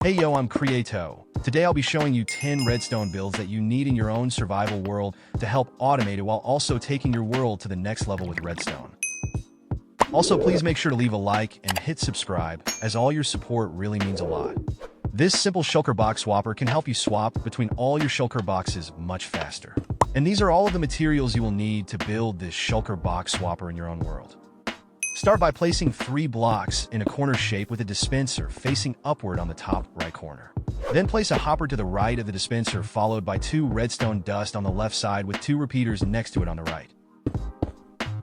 Hey yo, I'm Creato. Today I'll be showing you 10 redstone builds that you need in your own survival world to help automate it while also taking your world to the next level with redstone. Also, please make sure to leave a like and hit subscribe, as all your support really means a lot. This simple Shulker Box Swapper can help you swap between all your Shulker boxes much faster. And these are all of the materials you will need to build this Shulker Box Swapper in your own world. Start by placing 3 blocks in a corner shape with a dispenser facing upward on the top right corner. Then place a hopper to the right of the dispenser, followed by 2 redstone dust on the left side with 2 repeaters next to it on the right.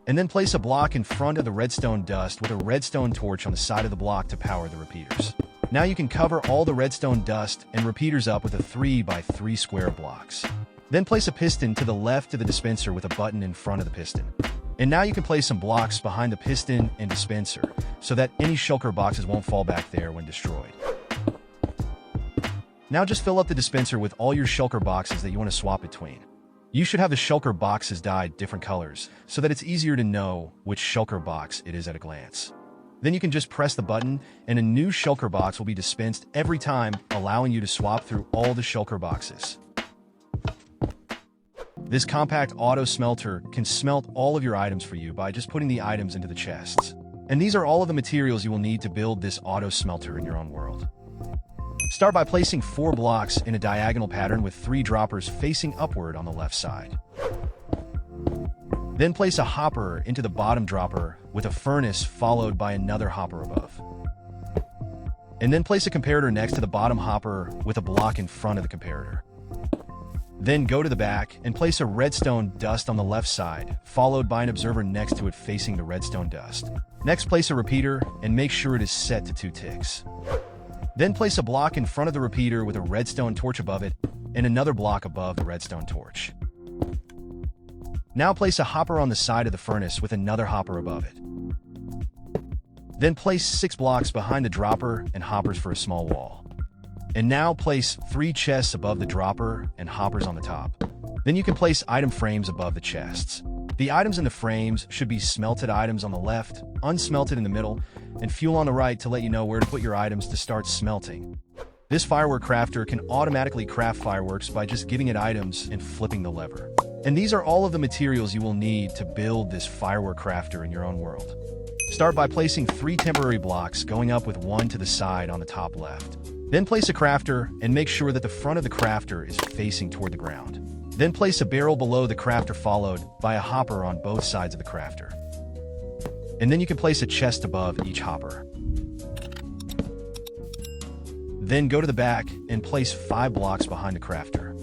And then place a block in front of the redstone dust with a redstone torch on the side of the block to power the repeaters. Now you can cover all the redstone dust and repeaters up with a 3 by 3 square blocks. Then place a piston to the left of the dispenser with a button in front of the piston. And now you can place some blocks behind the piston and dispenser so that any Shulker boxes won't fall back there when destroyed. Now just fill up the dispenser with all your Shulker boxes that you want to swap between. You should have the Shulker boxes dyed different colors so that it's easier to know which Shulker box it is at a glance. Then you can just press the button and a new Shulker box will be dispensed every time, allowing you to swap through all the Shulker boxes. This compact auto smelter can smelt all of your items for you by just putting the items into the chests. And these are all of the materials you will need to build this auto smelter in your own world. Start by placing 4 blocks in a diagonal pattern with 3 droppers facing upward on the left side. Then place a hopper into the bottom dropper with a furnace followed by another hopper above. And then place a comparator next to the bottom hopper with a block in front of the comparator. Then go to the back and place a redstone dust on the left side, followed by an observer next to it facing the redstone dust. Next, place a repeater and make sure it is set to 2 ticks. Then place a block in front of the repeater with a redstone torch above it and another block above the redstone torch. Now place a hopper on the side of the furnace with another hopper above it. Then place 6 blocks behind the dropper and hoppers for a small wall. And now place 3 chests above the dropper and hoppers on the top. Then you can place item frames above the chests. The items in the frames should be smelted items on the left, unsmelted in the middle, and fuel on the right to let you know where to put your items to start smelting. This Firework Crafter can automatically craft fireworks by just giving it items and flipping the lever. And these are all of the materials you will need to build this Firework Crafter in your own world. Start by placing 3 temporary blocks going up with 1 to the side on the top left. Then place a crafter and make sure that the front of the crafter is facing toward the ground. Then place a barrel below the crafter followed by a hopper on both sides of the crafter. And then you can place a chest above each hopper. Then go to the back and place 5 blocks behind the crafter.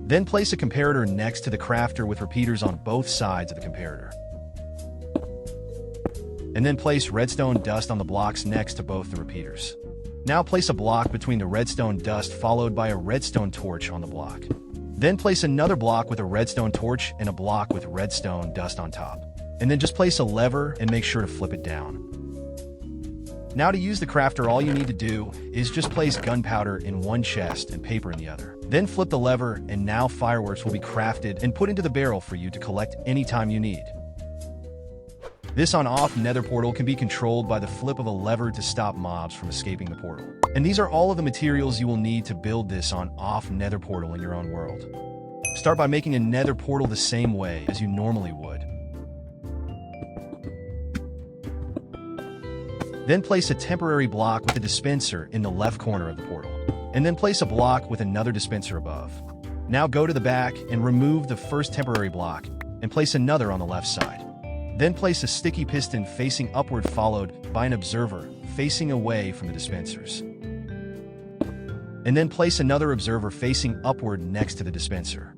Then place a comparator next to the crafter with repeaters on both sides of the comparator. And then place redstone dust on the blocks next to both the repeaters. Now place a block between the redstone dust followed by a redstone torch on the block. Then place another block with a redstone torch and a block with redstone dust on top. And then just place a lever and make sure to flip it down. Now to use the crafter, all you need to do is just place gunpowder in one chest and paper in the other. Then flip the lever and now fireworks will be crafted and put into the barrel for you to collect anytime you need. This on-off Nether Portal can be controlled by the flip of a lever to stop mobs from escaping the portal. And these are all of the materials you will need to build this on-off Nether Portal in your own world. Start by making a Nether Portal the same way as you normally would. Then place a temporary block with a dispenser in the left corner of the portal. And then place a block with another dispenser above. Now go to the back and remove the first temporary block and place another on the left side. Then place a sticky piston facing upward followed by an observer facing away from the dispensers. And then place another observer facing upward next to the dispenser.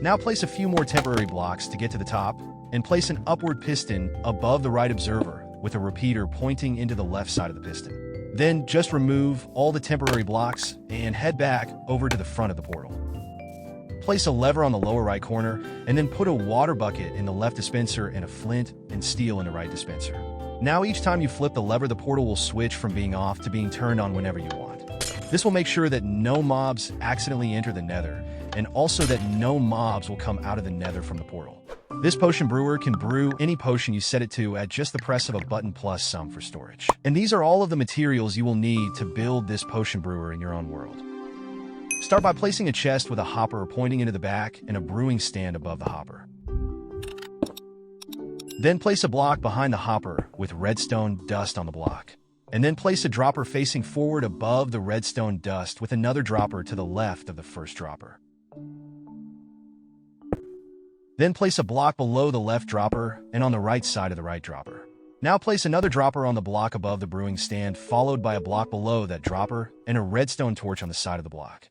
Now place a few more temporary blocks to get to the top and place an upward piston above the right observer with a repeater pointing into the left side of the piston. Then just remove all the temporary blocks and head back over to the front of the portal. Place a lever on the lower right corner, and then put a water bucket in the left dispenser and a flint and steel in the right dispenser. Now each time you flip the lever, the portal will switch from being off to being turned on whenever you want. This will make sure that no mobs accidentally enter the nether, and also that no mobs will come out of the nether from the portal. This potion brewer can brew any potion you set it to at just the press of a button plus some for storage. And these are all of the materials you will need to build this potion brewer in your own world. Start by placing a chest with a hopper pointing into the back and a brewing stand above the hopper. Then place a block behind the hopper with redstone dust on the block. And then place a dropper facing forward above the redstone dust with another dropper to the left of the first dropper. Then place a block below the left dropper and on the right side of the right dropper. Now place another dropper on the block above the brewing stand, followed by a block below that dropper and a redstone torch on the side of the block.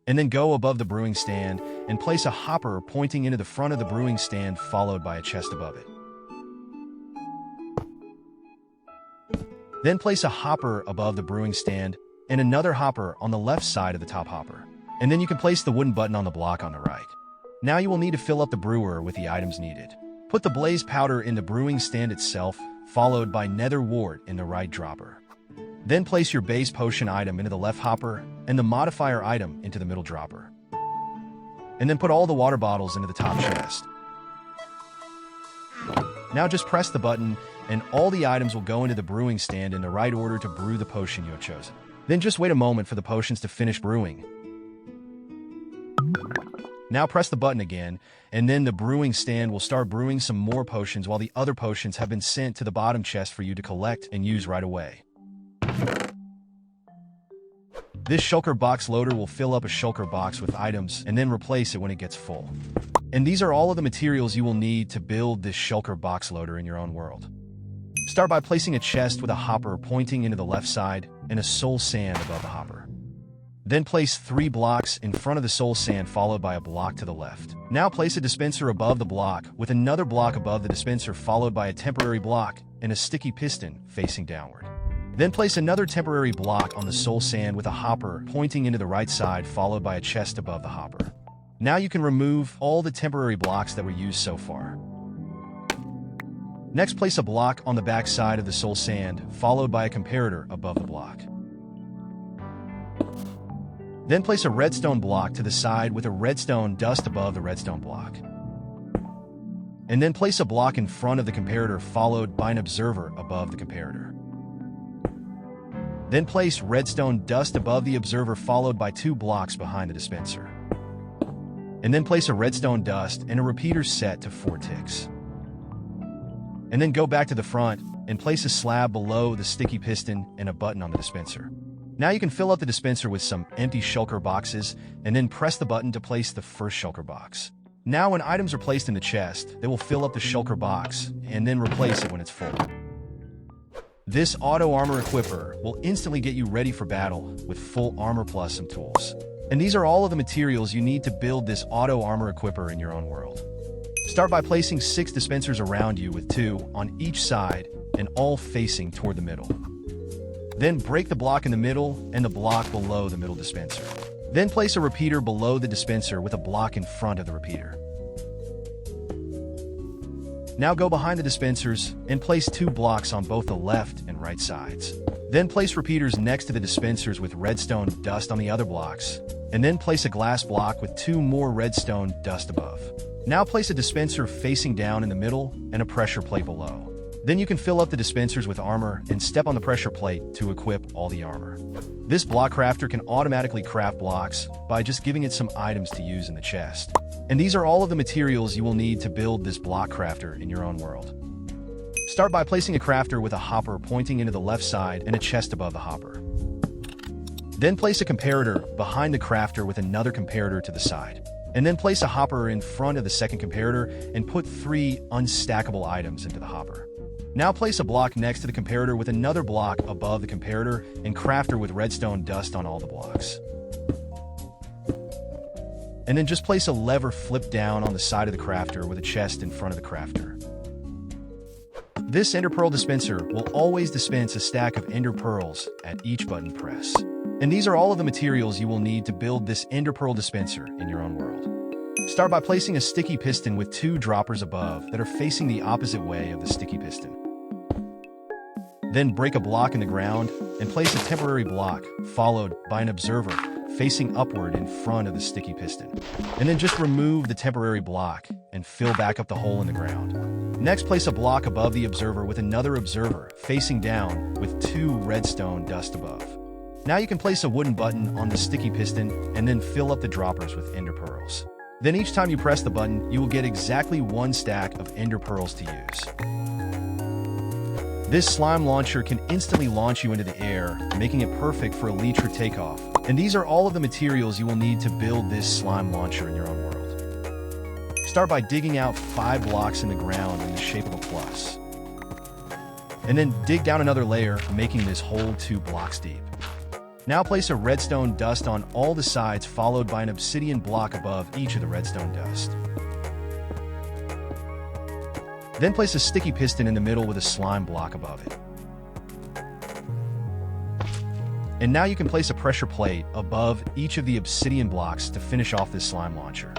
And then go above the brewing stand and place a hopper pointing into the front of the brewing stand, followed by a chest above it. Then place a hopper above the brewing stand and another hopper on the left side of the top hopper. And then you can place the wooden button on the block on the right. Now you will need to fill up the brewer with the items needed. Put the blaze powder in the brewing stand itself, followed by nether wart in the right dropper. Then place your base potion item into the left hopper and the modifier item into the middle dropper. And then put all the water bottles into the top chest. Now just press the button and all the items will go into the brewing stand in the right order to brew the potion you have chosen. Then just wait a moment for the potions to finish brewing. Now press the button again, and then the brewing stand will start brewing some more potions while the other potions have been sent to the bottom chest for you to collect and use right away. This Shulker Box Loader will fill up a Shulker box with items and then replace it when it gets full. And these are all of the materials you will need to build this Shulker Box Loader in your own world. Start by placing a chest with a hopper pointing into the left side and a soul sand above the hopper. Then place 3 blocks in front of the soul sand, followed by a block to the left. Now place a dispenser above the block with another block above the dispenser, followed by a temporary block and a sticky piston facing downward. Then place another temporary block on the soul sand with a hopper pointing into the right side, followed by a chest above the hopper. Now you can remove all the temporary blocks that were used so far. Next, place a block on the back side of the soul sand, followed by a comparator above the block. Then place a redstone block to the side with a redstone dust above the redstone block. And then place a block in front of the comparator, followed by an observer above the comparator. Then place redstone dust above the observer, followed by 2 blocks behind the dispenser. And then place a redstone dust and a repeater set to 4 ticks. And then go back to the front and place a slab below the sticky piston and a button on the dispenser. Now you can fill up the dispenser with some empty shulker boxes and then press the button to place the first shulker box. Now when items are placed in the chest, they will fill up the shulker box and then replace it when it's full. This auto armor equipper will instantly get you ready for battle with full armor plus some tools. And these are all of the materials you need to build this auto armor equipper in your own world. Start by placing 6 dispensers around you with 2 on each side and all facing toward the middle. Then break the block in the middle and the block below the middle dispenser. Then place a repeater below the dispenser with a block in front of the repeater. Now go behind the dispensers and place 2 blocks on both the left and right sides. Then place repeaters next to the dispensers with redstone dust on the other blocks, and then place a glass block with 2 more redstone dust above. Now place a dispenser facing down in the middle and a pressure plate below. Then you can fill up the dispensers with armor and step on the pressure plate to equip all the armor. This block crafter can automatically craft blocks by just giving it some items to use in the chest. And these are all of the materials you will need to build this block crafter in your own world. Start by placing a crafter with a hopper pointing into the left side and a chest above the hopper. Then place a comparator behind the crafter with another comparator to the side. And then place a hopper in front of the second comparator and put 3 unstackable items into the hopper. Now place a block next to the comparator with another block above the comparator and crafter with redstone dust on all the blocks. And then just place a lever flip down on the side of the crafter with a chest in front of the crafter. This ender pearl dispenser will always dispense a stack of ender pearls at each button press. And these are all of the materials you will need to build this ender pearl dispenser in your own world. Start by placing a sticky piston with 2 droppers above that are facing the opposite way of the sticky piston. Then break a block in the ground and place a temporary block, followed by an observer facing upward in front of the sticky piston. And then just remove the temporary block and fill back up the hole in the ground. Next, place a block above the observer with another observer facing down with 2 redstone dust above. Now you can place a wooden button on the sticky piston and then fill up the droppers with ender pearls. Then each time you press the button, you will get exactly 1 stack of ender pearls to use. This slime launcher can instantly launch you into the air, making it perfect for elytra takeoff. And these are all of the materials you will need to build this slime launcher in your own world. Start by digging out 5 blocks in the ground in the shape of a plus. And then dig down another layer, making this hole 2 blocks deep. Now place a redstone dust on all the sides, followed by an obsidian block above each of the redstone dust. Then place a sticky piston in the middle with a slime block above it. And now you can place a pressure plate above each of the obsidian blocks to finish off this slime launcher.